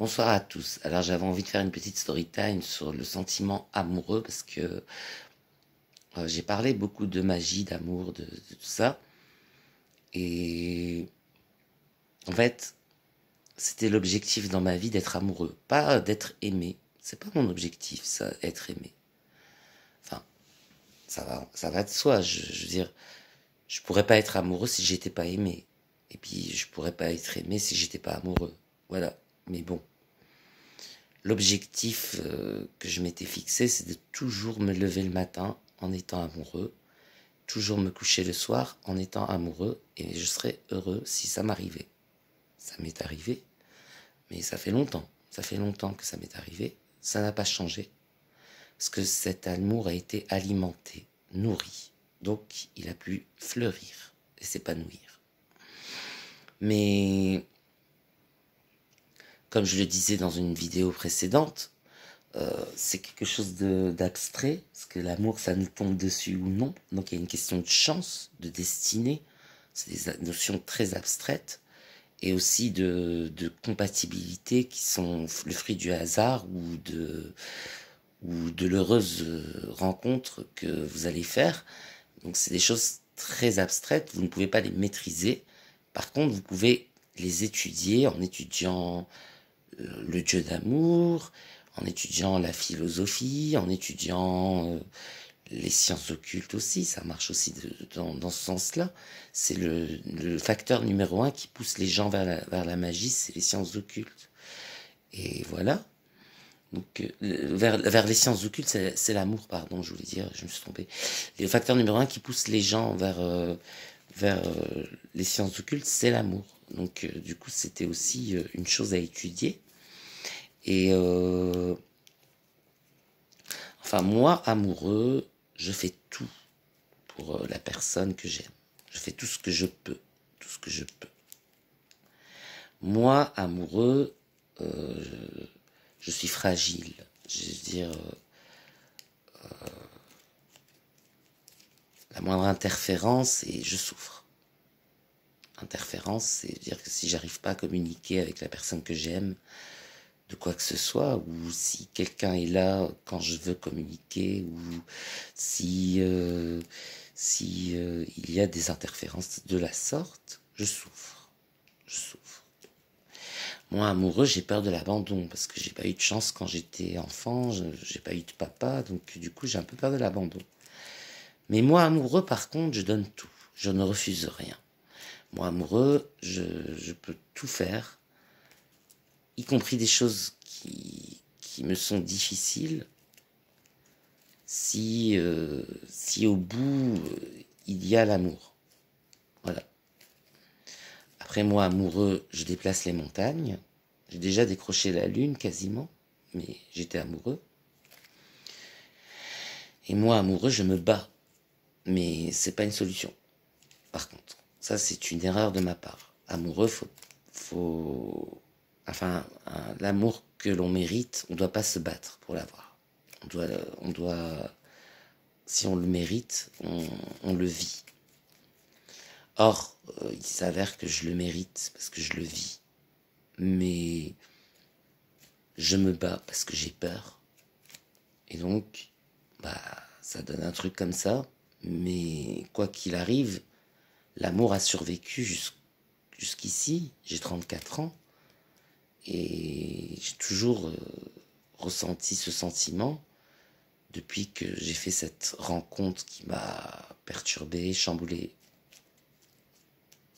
Bonsoir à tous. Alors j'avais envie de faire une petite story time sur le sentiment amoureux parce que j'ai parlé beaucoup de magie, d'amour, de tout ça. Et en fait, c'était l'objectif dans ma vie d'être amoureux, pas d'être aimé. C'est pas mon objectif, ça, être aimé. Enfin, ça va de soi. Je veux dire, je pourrais pas être amoureux si j'étais pas aimé. Et puis je pourrais pas être aimé si j'étais pas amoureux. Voilà. Mais bon. L'objectif que je m'étais fixé, c'est de toujours me lever le matin en étant amoureux, toujours me coucher le soir en étant amoureux, et je serais heureux si ça m'arrivait. Ça m'est arrivé, mais ça fait longtemps. Ça fait longtemps que ça m'est arrivé. Ça n'a pas changé, parce que cet amour a été alimenté, nourri. Donc, il a pu fleurir et s'épanouir. Mais, comme je le disais dans une vidéo précédente, c'est quelque chose d'abstrait, parce que l'amour, ça nous tombe dessus ou non. Donc il y a une question de chance, de destinée. C'est des notions très abstraites. Et aussi de compatibilité qui sont le fruit du hasard ou de l'heureuse rencontre que vous allez faire. Donc c'est des choses très abstraites, vous ne pouvez pas les maîtriser. Par contre, vous pouvez les étudier en étudiant le Dieu d'amour, en étudiant la philosophie, en étudiant les sciences occultes aussi, ça marche aussi dans ce sens-là. C'est le facteur numéro un qui pousse les gens vers la magie, c'est les sciences occultes. Et voilà. Donc, vers les sciences occultes, c'est l'amour, pardon, je voulais dire, je me suis trompé. Le facteur numéro un qui pousse les gens vers les sciences occultes, c'est l'amour. Donc, du coup, c'était aussi une chose à étudier. Et enfin, moi, amoureux, je fais tout pour la personne que j'aime. Je fais tout ce que je peux. Tout ce que je peux. Moi, amoureux, je suis fragile. Je veux dire, la moindre interférence et je souffre. Interférence, c'est dire que si j'arrive pas à communiquer avec la personne que j'aime, de quoi que ce soit, ou si quelqu'un est là quand je veux communiquer, ou si il y a des interférences de la sorte, je souffre. Je souffre. Moi, amoureux, j'ai peur de l'abandon, parce que j'ai pas eu de chance quand j'étais enfant, j'ai pas eu de papa, donc du coup, j'ai un peu peur de l'abandon. Mais moi, amoureux, par contre, je donne tout. Je ne refuse rien. Moi, amoureux, je peux tout faire, y compris des choses qui me sont difficiles, si au bout, il y a l'amour. Voilà. Après, moi, amoureux, je déplace les montagnes. J'ai déjà décroché la lune, quasiment, mais j'étais amoureux. Et moi, amoureux, je me bats. Mais c'est pas une solution. Par contre, ça, c'est une erreur de ma part. Amoureux, enfin, l'amour que l'on mérite, on ne doit pas se battre pour l'avoir. On doit, si on le mérite, on le vit. Or, il s'avère que je le mérite parce que je le vis. Mais je me bats parce que j'ai peur. Et donc, ça donne un truc comme ça. Mais quoi qu'il arrive, l'amour a survécu jusqu'ici. J'ai 34 ans. Et j'ai toujours ressenti ce sentiment depuis que j'ai fait cette rencontre qui m'a perturbé, chamboulé,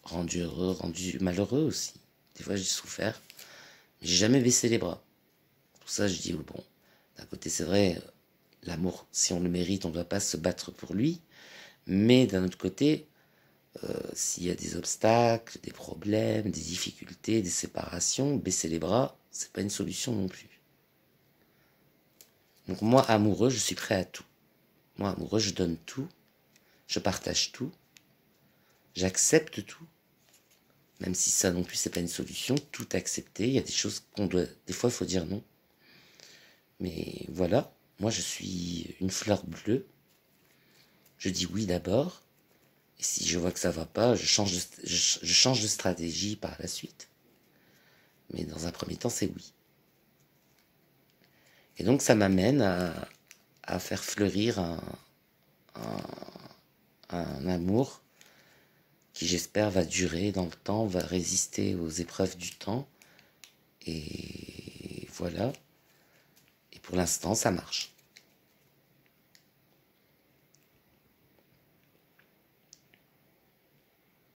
rendu heureux, rendu malheureux aussi. Des fois j'ai souffert, mais j'ai jamais baissé les bras. Pour ça je dis, bon, d'un côté c'est vrai, l'amour, si on le mérite, on ne doit pas se battre pour lui, mais d'un autre côté, s'il y a des obstacles, des problèmes, des difficultés, des séparations, baisser les bras, c'est pas une solution non plus. Donc moi, amoureux, je suis prêt à tout. Moi, amoureux, je donne tout, je partage tout, j'accepte tout, même si ça non plus, c'est pas une solution, tout accepter. Il y a des choses des fois, il faut dire non. Mais voilà, moi, je suis une fleur bleue. Je dis oui d'abord. Et si je vois que ça va pas, je change de stratégie par la suite. Mais dans un premier temps, c'est oui. Et donc ça m'amène à faire fleurir un amour qui, j'espère, va durer dans le temps, va résister aux épreuves du temps. Et voilà. Et pour l'instant, ça marche.